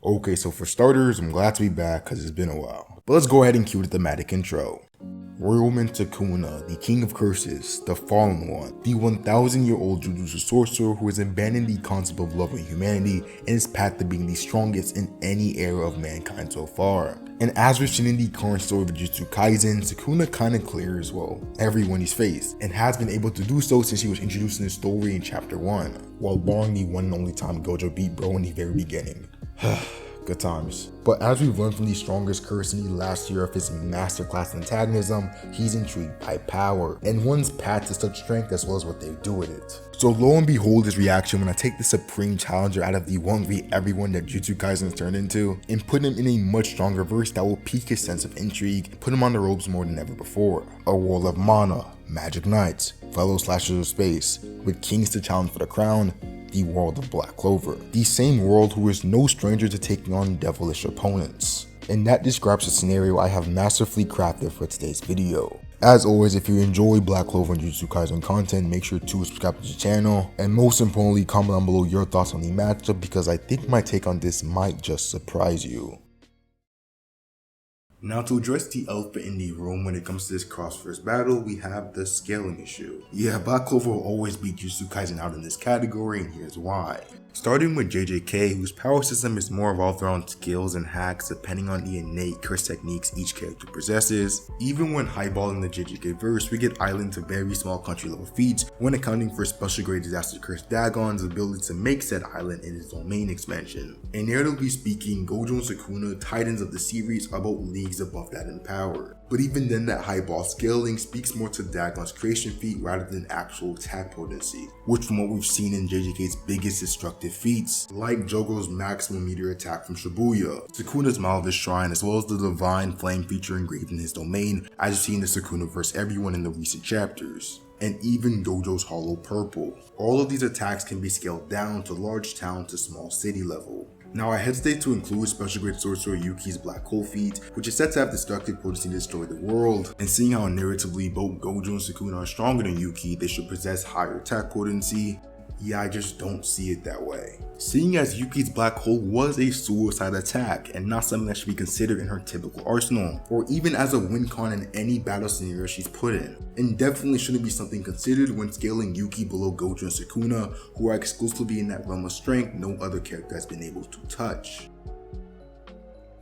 Okay, so for starters, I'm glad to be back because it's been a while. But let's go ahead and cue the thematic intro. Royalman Sukuna, the King of Curses, the Fallen One, the 1,000-year-old Jujutsu sorcerer who has abandoned the concept of love and humanity and his path to being the strongest in any era of mankind so far. And as we've seen in the current story of Jujutsu Kaisen, Sukuna kinda clears, well, everyone he's faced, and has been able to do so since he was introduced in the story in chapter 1, while barring the one and only time Gojo beat Bro in the very beginning. Good times. But as we've learned from the strongest curse in the last year of his masterclass antagonism, he's intrigued by power, and one's path to such strength as well as what they do with it. So lo and behold his reaction when I take the supreme challenger out of the 1v everyone that Jujutsu Kaisen has turned into, and put him in a much stronger verse that will pique his sense of intrigue, put him on the ropes more than ever before. A world of mana, magic knights, fellow slashers of space, with kings to challenge for the crown, the world of Black Clover, the same world who is no stranger to taking on devilish opponents. And that describes the scenario I have masterfully crafted for today's video. As always, if you enjoy Black Clover and Jujutsu Kaisen content, make sure to subscribe to the channel, and most importantly, comment down below your thoughts on the matchup because I think my take on this might just surprise you. Now, to address the elephant in the room when it comes to this cross-verse battle, we have the scaling issue. Yeah, Black Clover will always beat Jujutsu Kaisen out in this category, and here's why. Starting with JJK, whose power system is more evolved around skills and hacks depending on the innate curse techniques each character possesses. Even when highballing the JJK verse, we get island to very small country level feats when accounting for special grade disaster curse Dagon's ability to make said island in his domain expansion. And narratively speaking, Gojo and Sukuna, titans of the series, are about leagues above that in power. But even then, that highball scaling speaks more to Dagon's creation feat rather than actual attack potency, which from what we've seen in JJK's biggest destructive feats, like Jogo's maximum meteor attack from Shibuya, Sukuna's Malvis Shrine, as well as the divine flame feature engraved in his domain, as you see in the Sukuna vs everyone in the recent chapters, and even Gojo's Hollow Purple. All of these attacks can be scaled down to large town to small city level. Now, I hesitate to include Special Grade Sorcerer Yuki's Black Hole feat, which is said to have destructive potency to destroy the world, and seeing how narratively both Gojo and Sukuna are stronger than Yuki, they should possess higher attack potency. Yeah, I just don't see it that way. Seeing as Yuki's Black Hole was a suicide attack and not something that should be considered in her typical arsenal, or even as a win con in any battle scenario she's put in, and definitely shouldn't be something considered when scaling Yuki below Gojo and Sukuna, who are exclusively in that realm of strength no other character has been able to touch.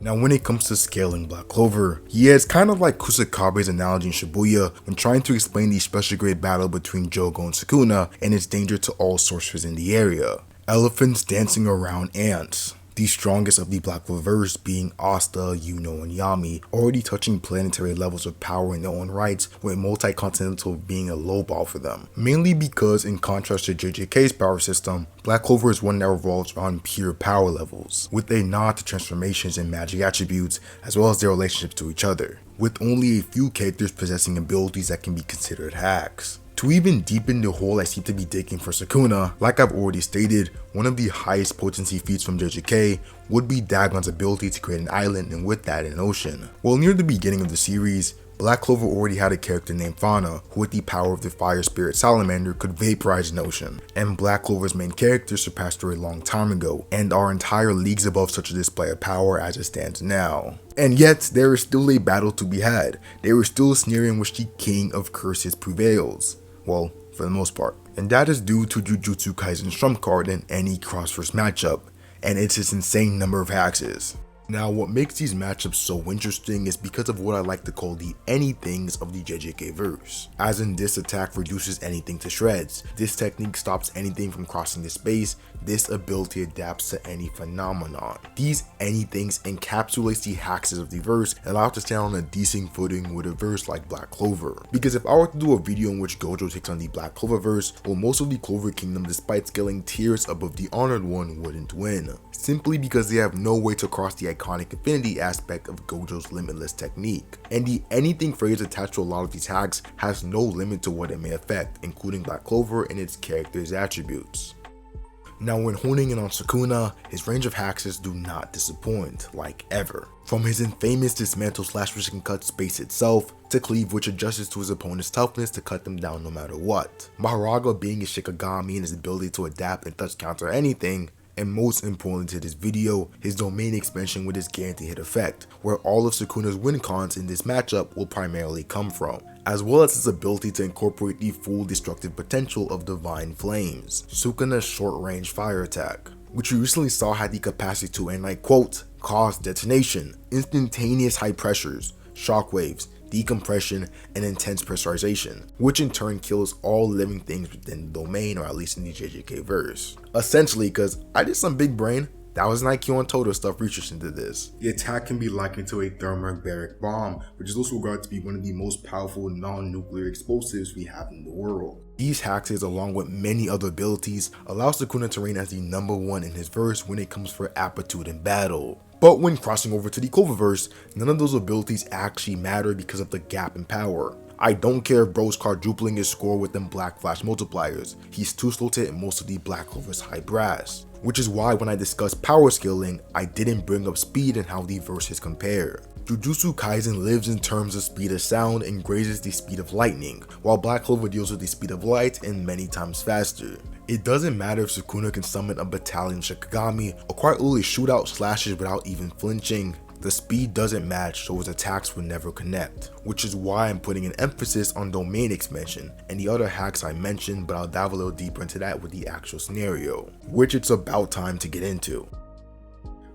Now, when it comes to scaling Black Clover, yeah, it's kind of like Kusakabe's analogy in Shibuya when trying to explain the special grade battle between Jogo and Sukuna and its danger to all sorcerers in the area. Elephants dancing around ants. The strongest of the Black Clover verse being Asta, Yuno, and Yami, already touching planetary levels of power in their own rights, with multi-continental being a low ball for them. Mainly because, in contrast to JJK's power system, Black Clover is one that revolves around pure power levels, with a nod to transformations and magic attributes, as well as their relationships to each other, with only a few characters possessing abilities that can be considered hacks. To even deepen the hole I seem to be digging for Sukuna, like I've already stated, one of the highest potency feats from JJK would be Dagon's ability to create an island and with that an ocean. Well, near the beginning of the series, Black Clover already had a character named Fauna, who with the power of the fire spirit salamander could vaporize an ocean, and Black Clover's main character surpassed her a long time ago, and are entire leagues above such a display of power as it stands now. And yet, there is still a battle to be had. There is still a scenario in which the King of Curses prevails. Well, for the most part. And that is due to Jujutsu Kaisen's trump card in any cross-verse matchup, and it's its insane number of Haxs. Now, what makes these matchups so interesting is because of what I like to call the anythings of the JJK verse. As in, this attack reduces anything to shreds, this technique stops anything from crossing the space, this ability adapts to any phenomenon. These anythings encapsulates the Haxs of the verse and allow it to stand on a decent footing with a verse like Black Clover. Because if I were to do a video in which Gojo takes on the Black Clover verse, well, most of the Clover Kingdom, despite scaling tiers above the Honored One, wouldn't win. Simply because they have no way to cross the iconic infinity aspect of Gojo's limitless technique. And the anything phrase attached to a lot of these hacks has no limit to what it may affect, including Black Clover and its character's attributes. Now, when honing in on Sukuna, his range of Haxs do not disappoint, like ever. From his infamous dismantle slash which can cut space itself, to cleave which adjusts to his opponent's toughness to cut them down no matter what. Maharaga being his Shikigami and his ability to adapt and touch counter anything, and most important to this video, his domain expansion with his guaranteed hit effect, where all of Sukuna's win cons in this matchup will primarily come from, as well as his ability to incorporate the full destructive potential of Divine Flames, Sukuna's short-range fire attack, which we recently saw had the capacity to, and I quote, cause detonation, instantaneous high pressures, shockwaves, decompression, and intense pressurization, which in turn kills all living things within the domain, or at least in the JJK verse. Essentially, because I did some big brain, that was an IQ on Total stuff research into this. The attack can be likened to a thermobaric bomb, which is also regarded to be one of the most powerful non-nuclear explosives we have in the world. These Haxs, along with many other abilities, allow Sukuna to reign as the #1 in his verse when it comes for aptitude in battle. But when crossing over to the Cloververse, none of those abilities actually matter because of the gap in power. I don't care if bro's quadrupling his score with them Black Flash multipliers, he's too slow to hit most of the Black Clover's high brass. Which is why when I discussed power scaling, I didn't bring up speed and how the verses compare. Jujutsu Kaisen lives in terms of speed of sound and grazes the speed of lightning, while Black Clover deals with the speed of light and many times faster. It doesn't matter if Sukuna can summon a battalion Shikigami or quite literally shoot out slashes without even flinching. The speed doesn't match, so his attacks will never connect, which is why I'm putting an emphasis on domain expansion and the other hacks I mentioned, but I'll dive a little deeper into that with the actual scenario, which it's about time to get into.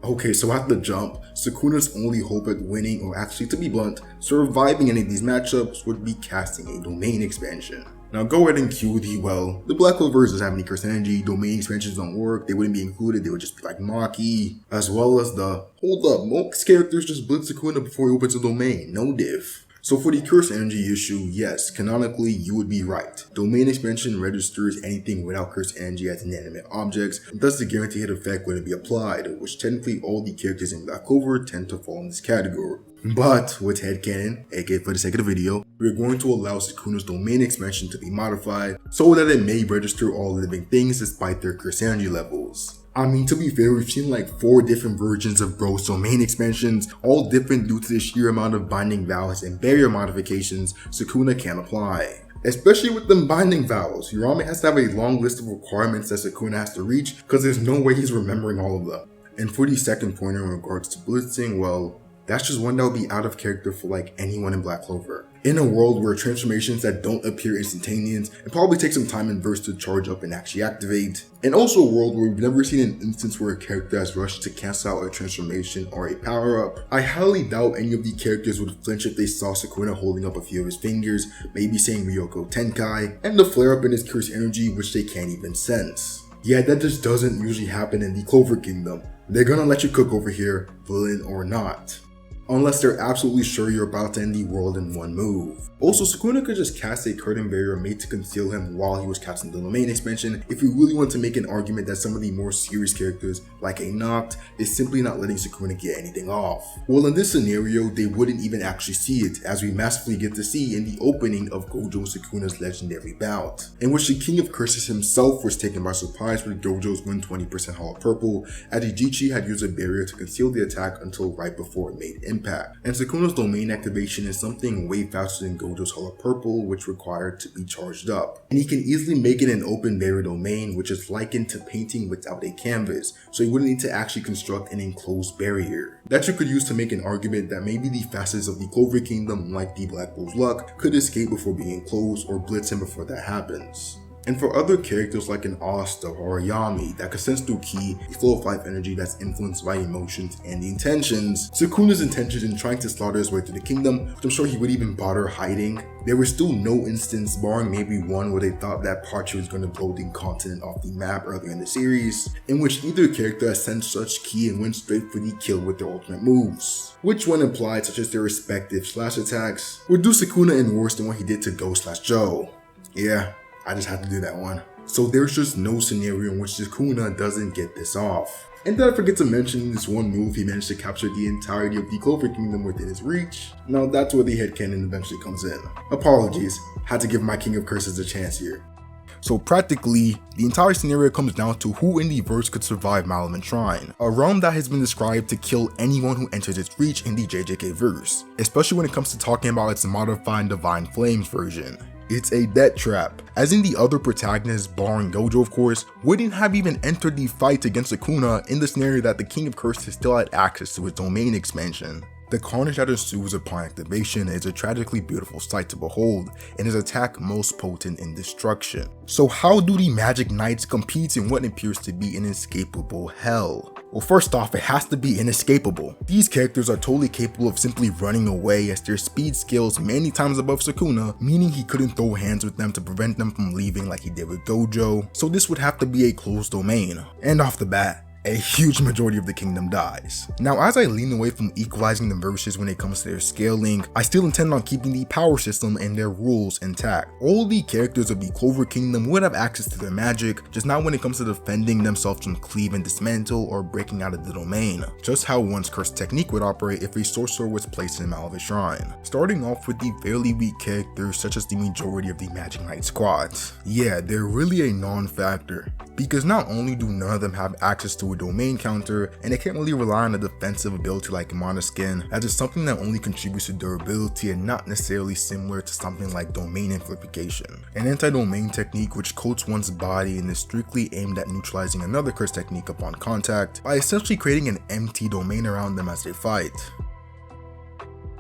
Okay, so at the jump, Sukuna's only hope at winning, or actually to be blunt, surviving any of these matchups would be casting a domain expansion. Now go ahead and cue the Black Clovers doesn't have any cursed energy, domain expansions don't work, they wouldn't be included, they would just be like Maki, as well as the, hold up, most characters just blitz Sukuna before he opens a domain, no diff. So for the cursed energy issue, yes, canonically you would be right. Domain expansion registers anything without cursed energy as inanimate objects, and thus the guaranteed hit effect wouldn't be applied, which technically all the characters in Black Clover tend to fall in this category. But with headcanon, aka for the sake of the video, we're going to allow Sukuna's domain expansion to be modified so that it may register all living things despite their cursed energy levels. I mean, to be fair, we've seen like 4 different versions of bro's domain expansions, all different due to the sheer amount of binding vows and barrier modifications Sukuna can apply. Especially with them binding vows, Urame has to have a long list of requirements that Sukuna has to reach because there's no way he's remembering all of them. And for the second pointer in regards to blitzing, well, that's just one that would be out of character for like anyone in Black Clover. In a world where transformations that don't appear instantaneous and probably take some time in verse to charge up and actually activate, and also a world where we've never seen an instance where a character has rushed to cancel out a transformation or a power up, I highly doubt any of the characters would flinch if they saw Sukuna holding up a few of his fingers, maybe saying Ryoko Tenkai, and the flare up in his cursed energy which they can't even sense. Yeah, that just doesn't usually happen in the Clover Kingdom. They're gonna let you cook over here, villain or not. Unless they're absolutely sure you're about to end the world in one move. Also, Sukuna could just cast a curtain barrier made to conceal him while he was casting the domain expansion if we really want to make an argument that some of the more serious characters, like a Noct, is simply not letting Sukuna get anything off. Well, in this scenario, they wouldn't even actually see it, as we massively get to see in the opening of Gojo and Sukuna's legendary bout, in which the King of Curses himself was taken by surprise with Gojo's 120% Hall of Purple, as Ijichi had used a barrier to conceal the attack until right before it made impact. And Sukuna's domain activation is something way faster than Gojo's Hall of Purple, which required to be charged up. And he can easily make it an open barrier domain, which is likened to painting without a canvas, so he wouldn't need to actually construct an enclosed barrier. That you could use to make an argument that maybe the facets of the Clover Kingdom, like the Black Bull's luck, could escape before being enclosed or blitz him before that happens. And for other characters like an Asta or a Yami that can sense through ki, a flow of life energy that's influenced by emotions and the intentions, Sukuna's intentions in trying to slaughter his way to the kingdom, which I'm sure he would even bother hiding, there was still no instance, barring maybe one where they thought that Parcher was going to blow the continent off the map earlier in the series, in which either character has sensed such ki and went straight for the kill with their ultimate moves, which when applied, such as their respective slash attacks, would do Sukuna in worse than what he did to Go/Joe. Yeah, I just had to do that one. So there's just no scenario in which Sukuna doesn't get this off. And did I forget to mention in this one move he managed to capture the entirety of the Clover Kingdom within his reach? Now that's where the headcanon eventually comes in. Apologies, had to give my King of Curses a chance here. So practically, the entire scenario comes down to who in the verse could survive Malaman Shrine, a realm that has been described to kill anyone who enters its reach in the JJK verse, especially when it comes to talking about its modified Divine Flames version. It's a debt trap, as in the other protagonists, barring Gojo of course, wouldn't have even entered the fight against Sukuna in the scenario that the King of Curses still had access to his domain expansion. The carnage that ensues upon activation is a tragically beautiful sight to behold, and his attack most potent in destruction. So how do the Magic Knights compete in what appears to be an inescapable hell? Well, first off, it has to be inescapable. These characters are totally capable of simply running away, as their speed scales many times above Sukuna, meaning he couldn't throw hands with them to prevent them from leaving like he did with Gojo, so this would have to be a closed domain. And off the bat, a huge majority of the kingdom dies. Now, as I lean away from equalizing the verses when it comes to their scaling, I still intend on keeping the power system and their rules intact. All the characters of the Clover Kingdom would have access to their magic, just not when it comes to defending themselves from cleave and dismantle or breaking out of the domain. Just how one's curse technique would operate if a sorcerer was placed in Malva's shrine. Starting off with the fairly weak characters such as the majority of the Magic Knight squads. Yeah, they're really a non-factor, because not only do none of them have access to a domain counter, and they can't really rely on a defensive ability like Mana Skin, as it's something that only contributes to durability and not necessarily similar to something like domain amplification. An anti-domain technique which coats one's body and is strictly aimed at neutralizing another curse technique upon contact by essentially creating an empty domain around them as they fight.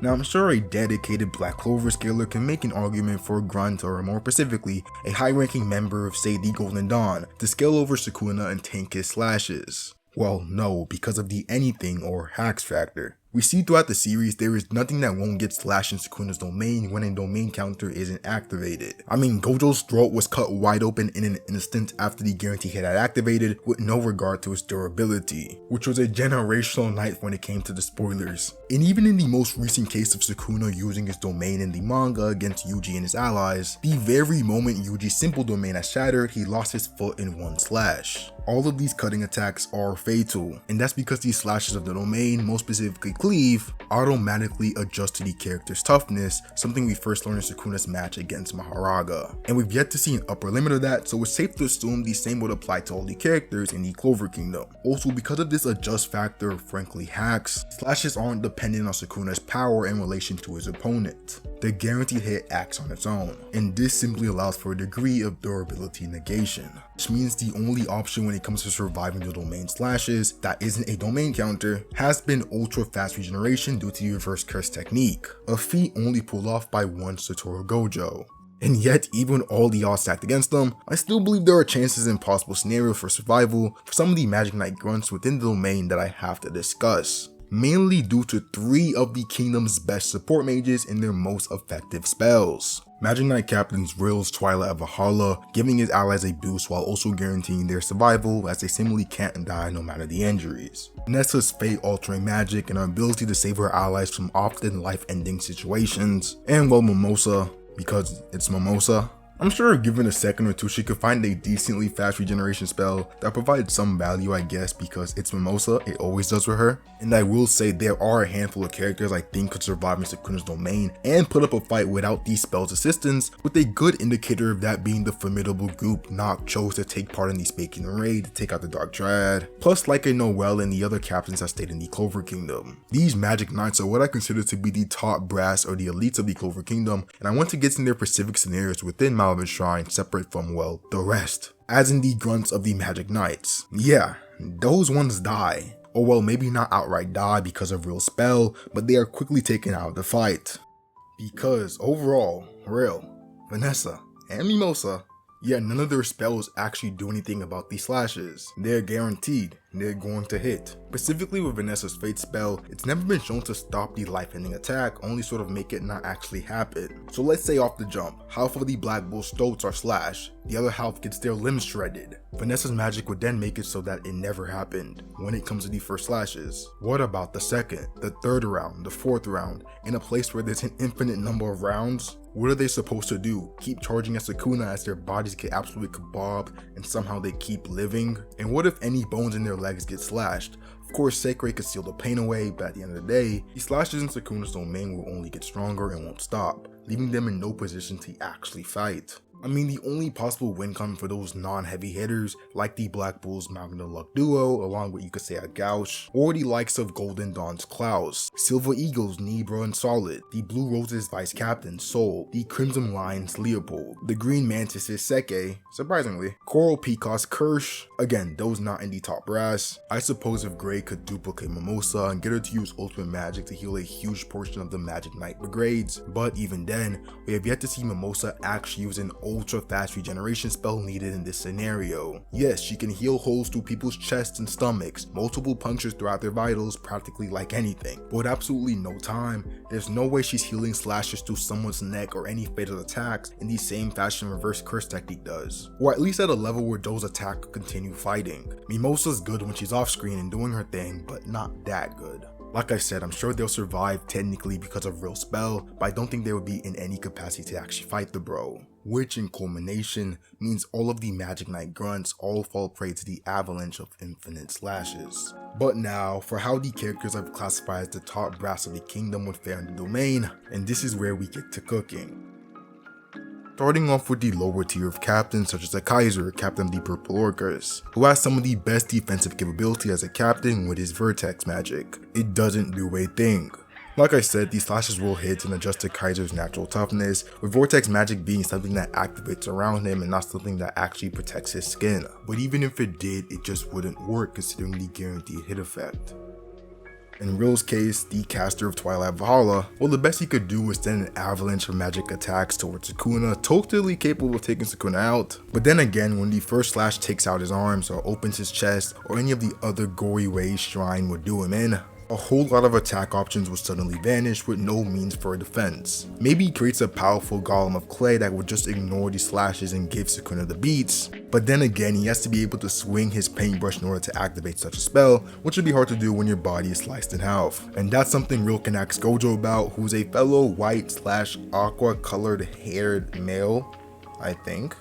Now, I'm sure a dedicated Black Clover scaler can make an argument for Grunt, or more specifically, a high-ranking member of, say, the Golden Dawn, to scale over Sukuna and tank his slashes. Well, no, because of the anything or Haxs factor. We see throughout the series there is nothing that won't get slashed in Sukuna's domain when a domain counter isn't activated. I mean, Gojo's throat was cut wide open in an instant after the guarantee hit had activated, with no regard to its durability, which was a generational knife when it came to the spoilers. And even in the most recent case of Sukuna using his domain in the manga against Yuji and his allies, the very moment Yuji's simple domain has shattered, he lost his foot in one slash. All of these cutting attacks are fatal, and that's because these slashes of the domain, most specifically cleave, automatically adjust to the character's toughness, something we first learned in Sukuna's match against Maharaga. And we've yet to see an upper limit of that, so it's safe to assume the same would apply to all the characters in the Clover Kingdom. Also, because of this adjust factor, frankly Haxs, slashes aren't dependent on Sukuna's power in relation to his opponent. The guaranteed hit acts on its own, and this simply allows for a degree of durability negation, which means the only option when it comes to surviving the domain slashes that isn't a domain counter has been ultra fast regeneration due to the reverse curse technique, a feat only pulled off by one Satoru Gojo. And yet, even with all the odds stacked against them, I still believe there are chances and possible scenarios for survival for some of the Magic Knight grunts within the domain that I have to discuss, mainly due to 3 of the kingdom's best support mages and their most effective spells. Magic Knight Captains Rill's Twilight of Valhalla, giving his allies a boost while also guaranteeing their survival, as they seemingly can't die no matter the injuries. Nessa's fate altering magic and her ability to save her allies from often life-ending situations. And well, Mimosa, because it's Mimosa. I'm sure if given a second or two she could find a decently fast regeneration spell that provides some value, I guess, because it's Mimosa, it always does for her. And I will say there are a handful of characters I think could survive in Sukuna's domain and put up a fight without these spells' assistance, with a good indicator of that being the formidable group Nock chose to take part in the Spaking raid to take out the Dark Triad, plus like a Noelle and the other captains that stayed in the Clover Kingdom. These Magic Knights are what I consider to be the top brass or the elites of the Clover Kingdom, and I want to get in their specific scenarios within Malva's shrine separate from, well, the rest, as in the grunts of the Magic Knights. Yeah, those ones die. Or well, maybe not outright die because of Rill's spell, but they are quickly taken out of the fight. Because overall, Rill, Vanessa, and Mimosa, yeah, none of their spells actually do anything about these slashes. They're guaranteed, they're going to hit. Specifically with Vanessa's Fate spell, it's never been shown to stop the life-ending attack, only sort of make it not actually happen. So let's say off the jump, half of the Black Bull's throats are slashed, the other half gets their limbs shredded. Vanessa's magic would then make it so that it never happened when it comes to the first slashes. What about the second, the third round, the fourth round, in a place where there's an infinite number of rounds? What are they supposed to do? Keep charging at Sukuna as their bodies get absolutely kebabbed and somehow they keep living? And what if any bones in their legs get slashed? Of course, Seikei could seal the pain away, but at the end of the day, the slashes in Sukuna's domain will only get stronger and won't stop, leaving them in no position to actually fight. I mean, the only possible win con for those non-heavy hitters, like the Black Bull's Magna Luck duo, along with you could say a Gauch, or the likes of Golden Dawn's Klaus, Silver Eagles Nebra and Solid, the Blue Roses Vice Captain Sol, the Crimson Lion's Leopold, the Green Mantis's Seke, surprisingly, Coral Peacock's Kirsch, again, those not in the top brass. I suppose if Grey could duplicate Mimosa and get her to use ultimate magic to heal a huge portion of the Magic Knight brigades, but even then, we have yet to see Mimosa actually use an ultra fast regeneration spell needed in this scenario. Yes, she can heal holes through people's chests and stomachs, multiple punctures throughout their vitals practically like anything, but with absolutely no time, there's no way she's healing slashes through someone's neck or any fatal attacks in the same fashion reverse curse technique does, or at least at a level where those attacks could continue fighting. Mimosa's good when she's off screen and doing her thing, but not that good. Like I said, I'm sure they'll survive technically because of real spell, but I don't think they would be in any capacity to actually fight the bro. Which in culmination means all of the Magic Knight grunts all fall prey to the avalanche of infinite slashes. But now, for how the characters I've classified as the top brass of the kingdom would fare in the domain, and this is where we get to cooking. Starting off with the lower tier of captains such as a Kaiser, Captain of the Purple Orcas, who has some of the best defensive capability as a captain with his Vertex magic. It doesn't do a thing. Like I said, these slashes will hit and adjust to Kaiser's natural toughness, with Vortex magic being something that activates around him and not something that actually protects his skin. But even if it did, it just wouldn't work considering the guaranteed hit effect. In Real's case, the caster of Twilight Valhalla, well, the best he could do was send an avalanche of magic attacks towards Sukuna, totally capable of taking Sukuna out. But then again, when the first slash takes out his arms or opens his chest or any of the other gory ways Shrine would do him in, a whole lot of attack options would suddenly vanish with no means for a defense. Maybe he creates a powerful golem of clay that would just ignore the slashes and give Sukuna the beats, but then again he has to be able to swing his paintbrush in order to activate such a spell, which would be hard to do when your body is sliced in half. And that's something Real can ask Gojo about, who's a fellow white/aqua colored haired male, I think.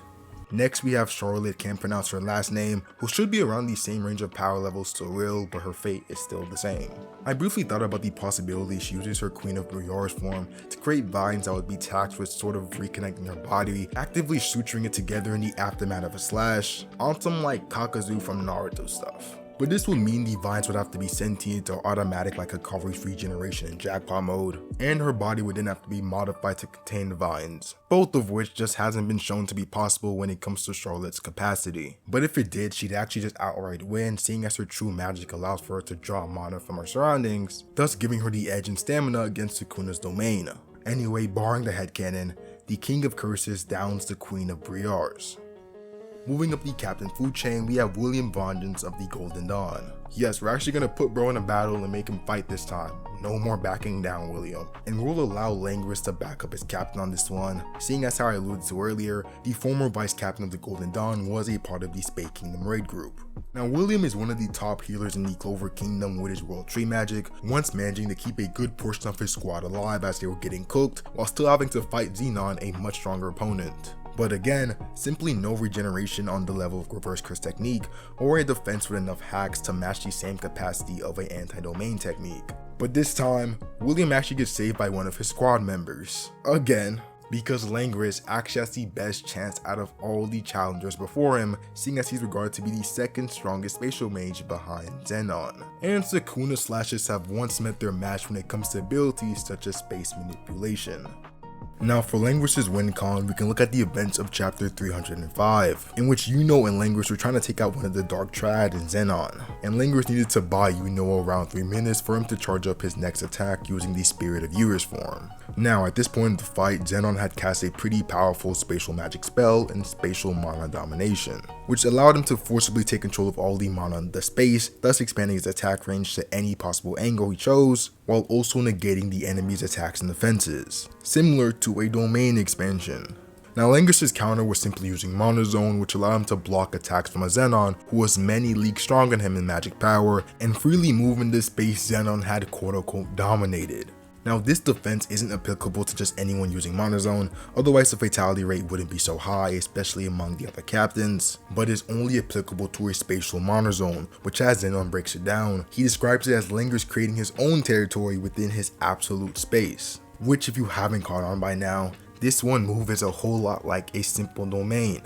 Next we have Charlotte, can't pronounce her last name, who should be around the same range of power levels to Real, but her fate is still the same. I briefly thought about the possibility she uses her Queen of Briar's form to create vines that would be taxed with sort of reconnecting her body, actively suturing it together in the aftermath of a slash, on some like Kakazu from Naruto stuff. But this would mean the vines would have to be sentient or automatic like Akari's regeneration in jackpot mode, and her body would then have to be modified to contain the vines, both of which just hasn't been shown to be possible when it comes to Charlotte's capacity. But if it did, she'd actually just outright win, seeing as her true magic allows for her to draw mana from her surroundings, thus giving her the edge in stamina against Sukuna's domain. Anyway, barring the headcanon, the King of Curses downs the Queen of Briars. Moving up the captain food chain, we have William Vengeance of the Golden Dawn. Yes, we're actually going to put bro in a battle and make him fight this time. No more backing down, William. And we'll allow Langris to back up as captain on this one, seeing as how I alluded to earlier, the former vice captain of the Golden Dawn was a part of the Spade Kingdom raid group. Now William is one of the top healers in the Clover Kingdom with his World Tree magic, once managing to keep a good portion of his squad alive as they were getting cooked, while still having to fight Xenon, a much stronger opponent. But again, simply no regeneration on the level of reverse curse technique, or a defense with enough hacks to match the same capacity of an anti-domain technique. But this time, William actually gets saved by one of his squad members. Again, because Langris actually has the best chance out of all the challengers before him, seeing as he's regarded to be the second strongest spatial mage behind Zenon. And Sukuna slashes have once met their match when it comes to abilities such as space manipulation. Now for Langris's win con, we can look at the events of chapter 305, in which Yuno and Langris were trying to take out one of the Dark Triad and Zenon, and Langris needed to buy Yuno around 3 minutes for him to charge up his next attack using the Spirit of Eurus form. Now at this point in the fight, Zenon had cast a pretty powerful spatial magic spell and spatial mana domination, which allowed him to forcibly take control of all the mana in the space, thus expanding his attack range to any possible angle he chose, while also negating the enemy's attacks and defenses, similar to a domain expansion. Now Langris's counter was simply using Mana Zone, which allowed him to block attacks from a Zenon who was many leagues stronger than him in magic power, and freely move in the space Zenon had quote unquote dominated. Now this defense isn't applicable to just anyone using Mana Zone, otherwise the fatality rate wouldn't be so high, especially among the other captains, but is only applicable to a spatial Mana Zone, which as Zenon breaks it down, he describes it as Langris creating his own territory within his absolute space. Which if you haven't caught on by now, This one move is a whole lot like a simple domain,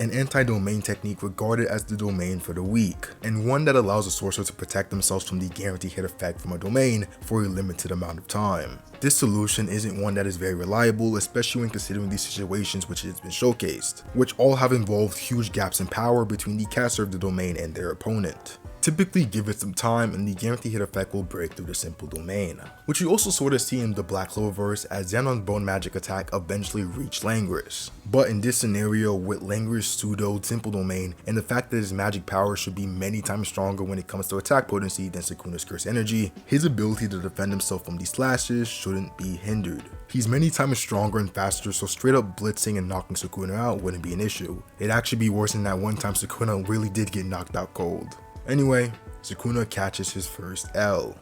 an anti-domain technique regarded as the domain for the weak, and one that allows a sorcerer to protect themselves from the guaranteed hit effect from a domain for a limited amount of time. This solution isn't one that is very reliable, especially when considering these situations which has been showcased, which all have involved huge gaps in power between the caster of the domain and their opponent. Typically give it some time and the guaranteed hit effect will break through the simple domain, which we also sort of see in the Black Clover verse as Xanon's bone magic attack eventually reached Langris. But in this scenario with Langris' pseudo simple domain and the fact that his magic power should be many times stronger when it comes to attack potency than Sukuna's curse energy, his ability to defend himself from these slashes shouldn't be hindered. He's many times stronger and faster, so straight up blitzing and knocking Sukuna out wouldn't be an issue. It'd actually be worse than that one time Sukuna really did get knocked out cold. Anyway, Sukuna catches his first L.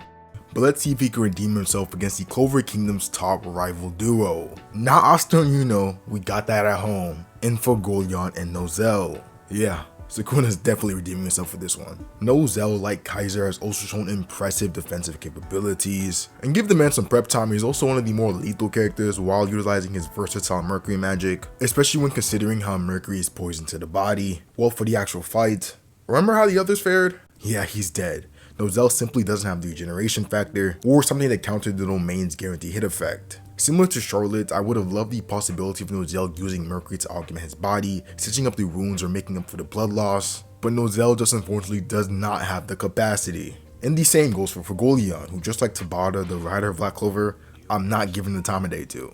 But let's see if he can redeem himself against the Clover Kingdom's top rival duo. Not Asta and Yuno, we got that at home, and for Goleon and Noelle. Yeah, Sukuna's definitely redeeming himself for this one. Noelle, like Kaiser, has also shown impressive defensive capabilities, and give the man some prep time, he's also one of the more lethal characters while utilizing his versatile Mercury magic, especially when considering how Mercury is poison to the body. Well, for the actual fight, remember how the others fared? Yeah, he's dead. Noelle simply doesn't have the regeneration factor, or something that countered the domain's guaranteed hit effect. Similar to Charlotte, I would have loved the possibility of Noelle using Mercury to augment his body, stitching up the wounds or making up for the blood loss, but Noelle just unfortunately does not have the capacity. And the same goes for Goleon, who just like Tabata, the rider of Black Clover, I'm not giving the time of day to.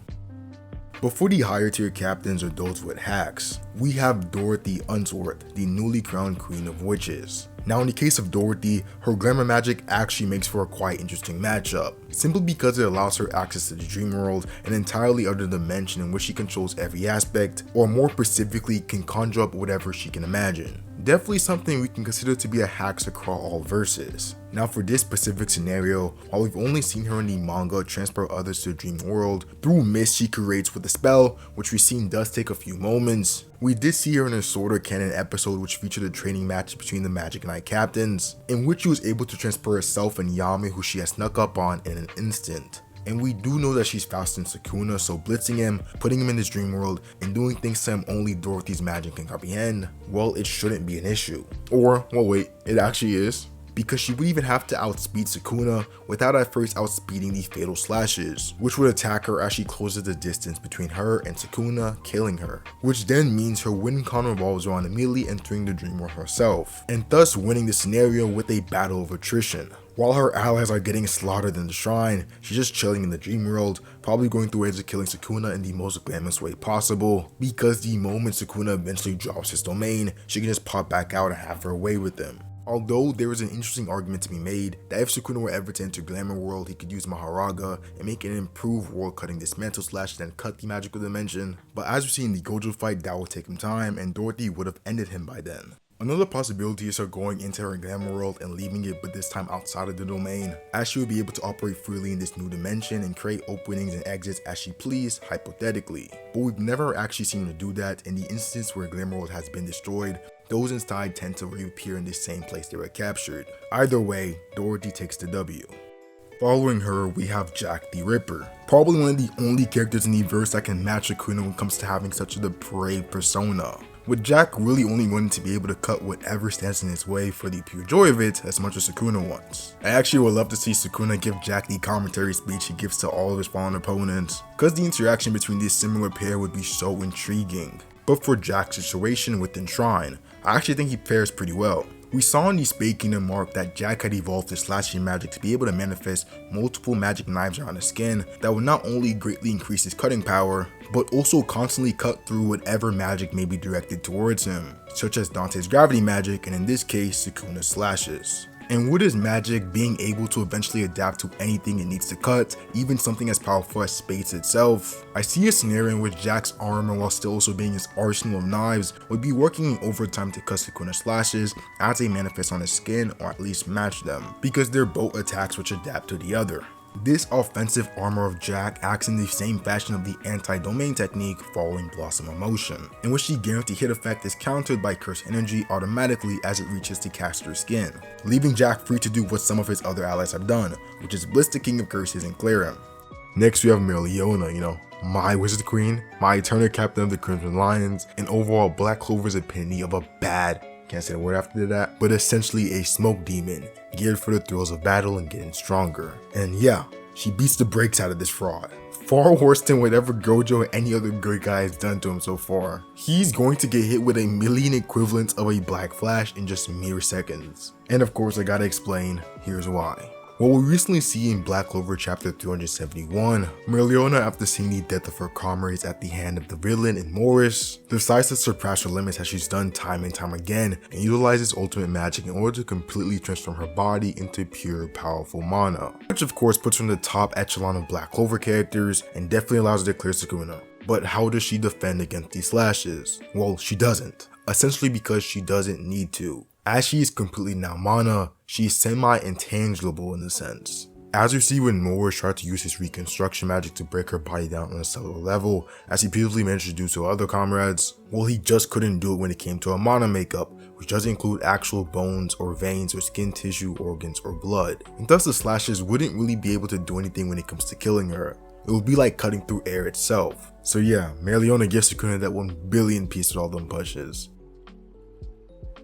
But for the higher tier captains or those with Haxs, we have Dorothy Unsworth, the newly crowned Queen of Witches. Now in the case of Dorothy, her glamour magic actually makes for a quite interesting matchup, simply because it allows her access to the dream world, an entirely other dimension in which she controls every aspect, or more specifically can conjure up whatever she can imagine. Definitely something we can consider to be a Haxs across all verses. Now for this specific scenario, while we've only seen her in the manga transport others to the dream world through mist she creates with a spell, which we've seen does take a few moments, we did see her in a Sword Art Canon episode which featured a training match between the Magic Knight captains, in which she was able to transfer herself and Yami, who she had snuck up on, in an instant. And we do know that she's faster than Sukuna, so blitzing him, putting him in this dream world, and doing things to him only Dorothy's magic can comprehend, well, it shouldn't be an issue. Or, well wait, it actually is. Because she would even have to outspeed Sukuna without at first outspeeding the fatal slashes, which would attack her as she closes the distance between her and Sukuna, killing her. Which then means her win con revolves around immediately entering the dream world herself, and thus winning the scenario with a battle of attrition. While her allies are getting slaughtered in the shrine, she's just chilling in the dream world, probably going through ways of killing Sukuna in the most glamorous way possible, because the moment Sukuna eventually drops his domain, she can just pop back out and have her way with him. Although there is an interesting argument to be made that if Sukuna were ever to enter Glamour World, he could use Maharaga and make an improved world cutting dismantle slash then cut the magical dimension, but as we see in the Gojo fight, that would take him time and Dorothy would have ended him by then. Another possibility is her going into her Glamour World and leaving it, but this time outside of the domain, as she would be able to operate freely in this new dimension and create openings and exits as she pleased, hypothetically. But we've never actually seen her do that. In the instance where Glamour World has been destroyed, those inside tend to reappear in the same place they were captured. Either way, Dorothy takes the W. Following her, we have Jack the Ripper, probably one of the only characters in the verse that can match Sukuna when it comes to having such a depraved persona, with Jack really only wanting to be able to cut whatever stands in his way for the pure joy of it as much as Sukuna wants. I actually would love to see Sukuna give Jack the commentary speech he gives to all of his fallen opponents, cause the interaction between this similar pair would be so intriguing. But for Jack's situation within Shrine, I actually think he fares pretty well. We saw in the Spade Kingdom arc that Jack had evolved his slashing magic to be able to manifest multiple magic knives around his skin that would not only greatly increase his cutting power, but also constantly cut through whatever magic may be directed towards him, such as Dante's gravity magic and in this case Sukuna's slashes. And with his magic being able to eventually adapt to anything it needs to cut, even something as powerful as space itself, I see a scenario in which Jack's armor, while still also being his arsenal of knives, would be working in overtime to cut Sukuna's slashes as they manifest on his skin or at least match them, because they're both attacks which adapt to the other. This offensive armor of Jack acts in the same fashion of the anti-domain technique following Blossom Emotion, in which the guaranteed hit effect is countered by curse energy automatically as it reaches the caster's skin, leaving Jack free to do what some of his other allies have done, which is blitz the King of Curses and clear him. Next we have Mereoleona, my Wizard Queen, my eternal captain of the Crimson Lions, and overall Black Clover's epitome of a bad, can't say a word after that, but essentially a smoke demon, geared for the thrills of battle and getting stronger. And yeah, she beats the brakes out of this fraud. Far worse than whatever Gojo or any other good guy has done to him so far. He's going to get hit with a million equivalents of a Black Flash in just mere seconds. And of course I gotta explain, here's why. What we recently see in Black Clover chapter 371, Merliona, after seeing the death of her comrades at the hand of the villain and Morris, decides to surpass her limits as she's done time and time again, and utilizes ultimate magic in order to completely transform her body into pure powerful mana, which of course puts her in the top echelon of Black Clover characters and definitely allows her to clear Sukuna. But how does she defend against these slashes? Well, she doesn't, essentially because she doesn't need to. As she is completely now mana, she is semi-intangible in a sense. As you see when Morris tried to use his reconstruction magic to break her body down on a cellular level, as he previously managed to do to other comrades, well, he just couldn't do it when it came to a mana makeup, which doesn't include actual bones or veins or skin tissue, organs, or blood. And thus the slashes wouldn't really be able to do anything when it comes to killing her. It would be like cutting through air itself. So yeah, Merliona gives Sukuna that 1 billion piece with all them pushes.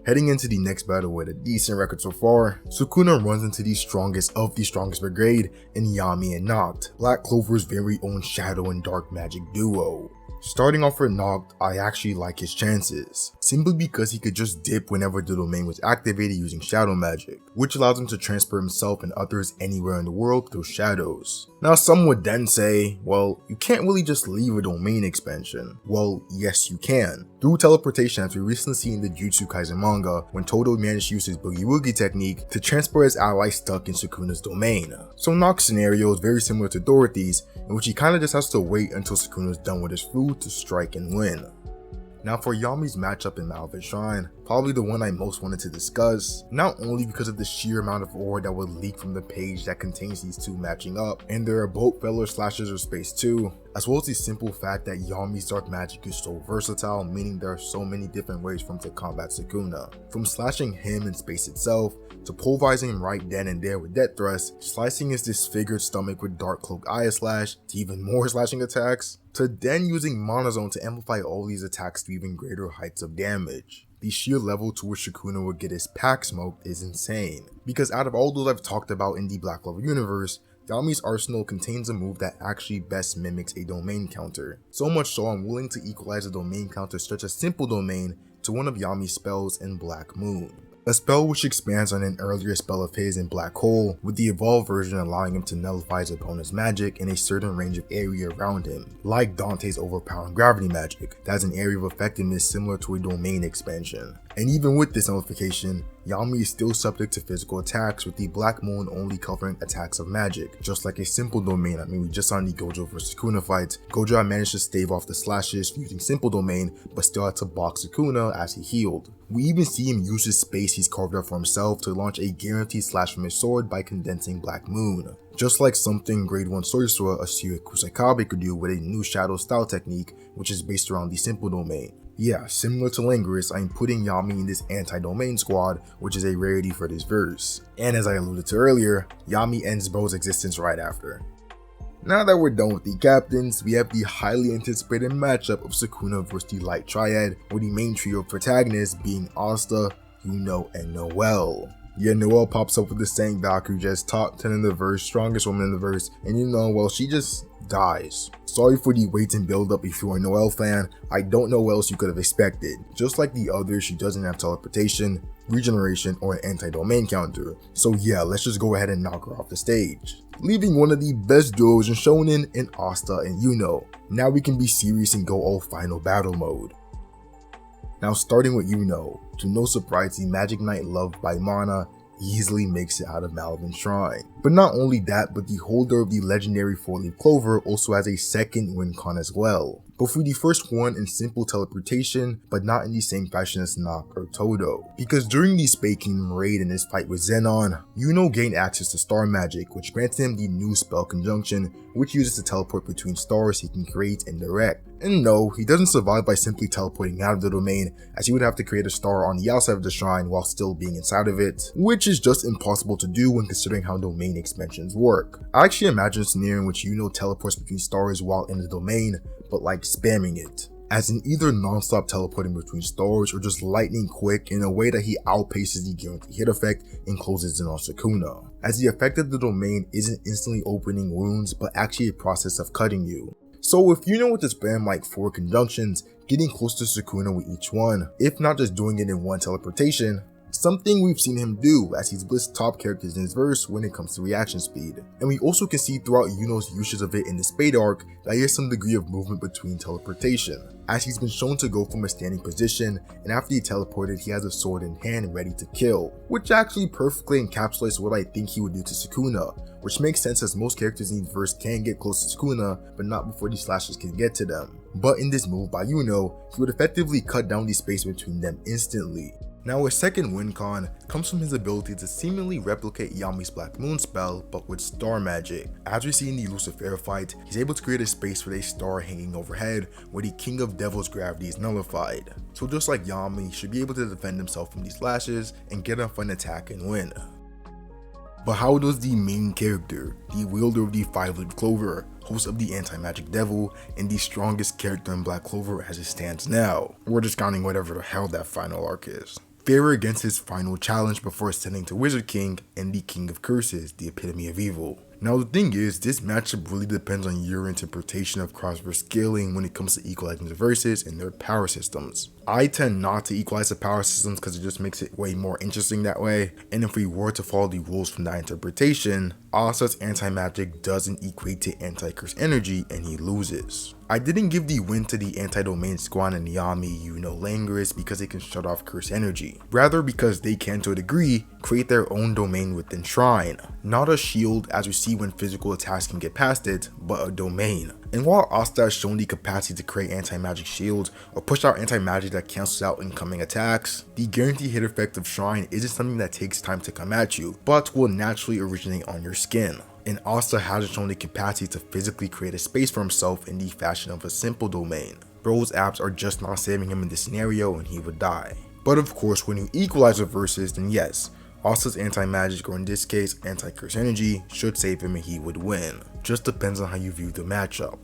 Heading into the next battle with a decent record so far, Sukuna runs into the strongest of the strongest brigade in Yami and Noct, Black Clover's very own shadow and dark magic duo. Starting off with Noct, I actually like his chances, simply because he could just dip whenever the domain was activated using shadow magic, which allows him to transfer himself and others anywhere in the world through shadows. Now some would then say, well, you can't really just leave a domain expansion. Well, yes you can. Through teleportation, as we recently see in the Jujutsu Kaisen manga, when Todo managed to use his Boogie Woogie technique to transport his ally stuck in Sukuna's domain. So Noct's scenario is very similar to Dorothy's, in which he kinda just has to wait until Sukuna's done with his food to strike and win. Now for Yami's matchup in Malvin Shrine, probably the one I most wanted to discuss, not only because of the sheer amount of ore that would leak from the page that contains these two matching up, and there are both fellow slashers of space too, as well as the simple fact that Yami's dark magic is so versatile, meaning there are so many different ways for him to combat Sukuna. From slashing him in space itself, to pulverizing him right then and there with death thrusts, slicing his disfigured stomach with Dark Cloak Eye Slash, to even more slashing attacks, to then using Mana Zone to amplify all these attacks to even greater heights of damage. The sheer level to which Sukuna would get his pack smoked is insane, because out of all those I've talked about in the Black Clover universe, Yami's arsenal contains a move that actually best mimics a domain counter. So much so I'm willing to equalize a domain counter such a simple domain to one of Yami's spells in Black Moon. A spell which expands on an earlier spell of his in Black Hole, with the evolved version allowing him to nullify his opponent's magic in a certain range of area around him, like Dante's overpowering gravity magic, that has an area of effectiveness similar to a domain expansion. And even with this nullification, Yami is still subject to physical attacks, with the Black Moon only covering attacks of magic. Just like a simple domain, we just saw in the Gojo vs Sukuna fight, Gojo had managed to stave off the slashes using simple domain, but still had to box Sukuna as he healed. We even see him use his space he's carved out for himself to launch a guaranteed slash from his sword by condensing Black Moon. Just like something grade 1 sorcerer Asura Kusakabe could do with a new shadow style technique, which is based around the simple domain. Yeah, similar to Langris, I'm putting Yami in this anti-domain squad, which is a rarity for this verse. And as I alluded to earlier, Yami ends Bo's existence right after. Now that we're done with the captains, we have the highly anticipated matchup of Sukuna vs the Light Triad, with the main trio of protagonists being Asta, Yuno, and Noelle. Yeah, Noelle pops up with the same Valkyrie just top 10 in the verse, strongest woman in the verse, and you know, well, she just dies. Sorry for the wait and build up if you're a Noelle fan, I don't know what else you could have expected. Just like the others, she doesn't have teleportation, regeneration, or an anti-domain counter. So yeah, let's just go ahead and knock her off the stage, leaving one of the best duos in Shonen in Asta and Yuno. Now we can be serious and go all final battle mode. Now starting with Yuno, to no surprise the Magic Knight loved by Mana easily makes it out of Malvin Shrine. But not only that, but the holder of the legendary 4-leaf clover also has a second win con as well. but for the first one in simple teleportation, but not in the same fashion as Nock or Todo. Because during the Spade Kingdom raid in his fight with Zenon, Yuno gained access to star magic, which granted him the new spell Conjunction, which uses to teleport between stars he can create and direct. And no, he doesn't survive by simply teleporting out of the domain, as he would have to create a star on the outside of the shrine while still being inside of it, which is just impossible to do when considering how domain expansions work. I actually imagine a scenario in which Yuno teleports between stars while in the domain, but like spamming it, as in either non-stop teleporting between stars or just lightning quick in a way that he outpaces the guaranteed hit effect and closes in on Sukuna, as the effect of the domain isn't instantly opening wounds but actually a process of cutting you. So if you know what to spam like 4 conjunctions, getting close to Sukuna with each one, if not just doing it in one teleportation, something we've seen him do as he's blitzed top characters in his verse when it comes to reaction speed. And we also can see throughout Yuno's usage of it in the Spade arc that he has some degree of movement between teleportation, as he's been shown to go from a standing position, and after he teleported he has a sword in hand ready to kill, which actually perfectly encapsulates what I think he would do to Sukuna, which makes sense as most characters in the verse can get close to Sukuna, but not before these slashes can get to them. But in this move by Yuno, he would effectively cut down the space between them instantly. Now his second win con comes from his ability to seemingly replicate Yami's Black Moon spell, but with star magic. As we see in the Lucifer fight, he's able to create a space with a star hanging overhead where the King of Devils gravity is nullified. So just like Yami, he should be able to defend himself from these slashes and get off an attack and win. But how does the main character, the wielder of the 5-leaf clover, host of the anti-magic devil, and the strongest character in Black Clover as it stands now, we're discounting whatever the hell that final arc is, fare against his final challenge before ascending to Wizard King and the King of Curses, the epitome of evil? Now the thing is, this matchup really depends on your interpretation of Cross vs Scaling when it comes to equalizing the verses and their power systems. I tend not to equalize the power systems because it just makes it way more interesting that way, and if we were to follow the rules from that interpretation, Asta's anti-magic doesn't equate to anti-curse energy and he loses. I didn't give the win to the anti-domain squad and Yami, Yuno, Langris because they can shut off curse energy, rather because they can to a degree create their own domain within Shrine. Not a shield as we see when physical attacks can get past it, but a domain. And while Asta has shown the capacity to create anti-magic shields or push out anti-magic that cancels out incoming attacks, the guaranteed hit effect of Shrine isn't something that takes time to come at you, but will naturally originate on your skin. And Asta hasn't shown the capacity to physically create a space for himself in the fashion of a simple domain. Bro's abs are just not saving him in this scenario and he would die. But of course, when you equalize the verses, then yes, Asta's anti-magic, or in this case anti-curse energy, should save him and he would win. Just depends on how you view the matchup.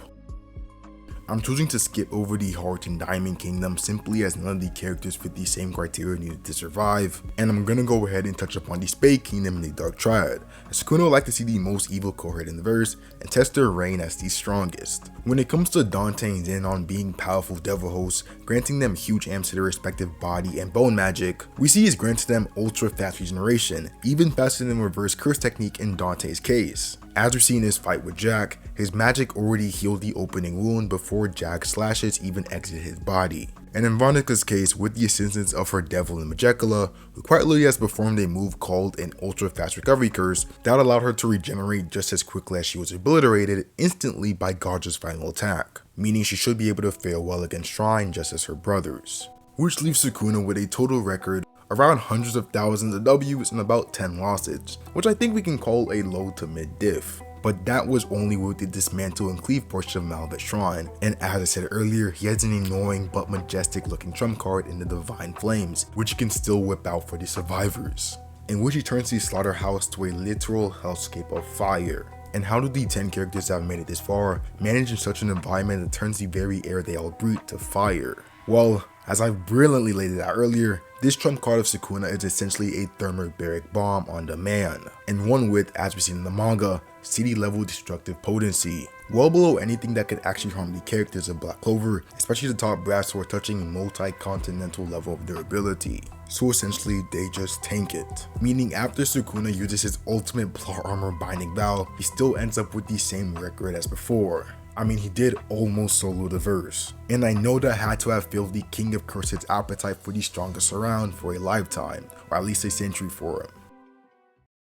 I'm choosing to skip over the Heart and Diamond Kingdom simply as none of the characters fit the same criteria needed to survive, and I'm gonna go ahead and touch upon the Spade Kingdom and the Dark Triad, as Sukuna would like to see the most evil cohort in the verse and test their reign as the strongest. When it comes to Dante and Zenon being powerful devil hosts, granting them huge amps to their respective body and bone magic, we see he's granted them ultra fast regeneration, even faster than reverse curse technique in Dante's case. As we see in his fight with Jack, his magic already healed the opening wound before Jack's slashes even exited his body. And in Veronica's case, with the assistance of her devil in Magicula, who quite literally has performed a move called an ultra fast recovery curse that allowed her to regenerate just as quickly as she was obliterated instantly by Godja's final attack, meaning she should be able to fare well against Shrine just as her brothers. Which leaves Sukuna with a total record around hundreds of thousands of W's and about 10 losses, which I think we can call a low to mid diff. But that was only with the dismantle and cleave portion of Malvet Shrine, and as I said earlier, he has an annoying but majestic looking trump card in the Divine Flames, which he can still whip out for the survivors, in which he turns the slaughterhouse to a literal hellscape of fire. And how do the 10 characters that have made it this far manage in such an environment that turns the very air they all breathe to fire? Well, as I've brilliantly laid it out earlier, this trump card of Sukuna is essentially a thermobaric bomb on demand, and one with, as we see in the manga, city level destructive potency, well below anything that could actually harm the characters of Black Clover, especially the top brass who are touching multi-continental level of durability. So essentially they just tank it, meaning after Sukuna uses his ultimate plot armor binding vow, he still ends up with the same record as before. I mean, he did almost solo the verse, and I know that had to have filled the King of Curses' appetite for the strongest around for a lifetime, or at least a century for him.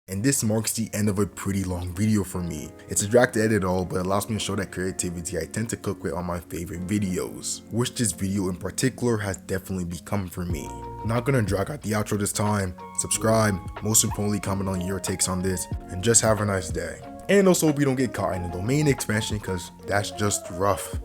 And this marks the end of a pretty long video for me. It's a drag to edit all, but allows me to show that creativity I tend to cook with on my favorite videos, which this video in particular has definitely become for me. Not gonna drag out the outro this time. Subscribe, most importantly comment on your takes on this, and just have a nice day. And also hope you don't get caught in the domain expansion, cause that's just rough.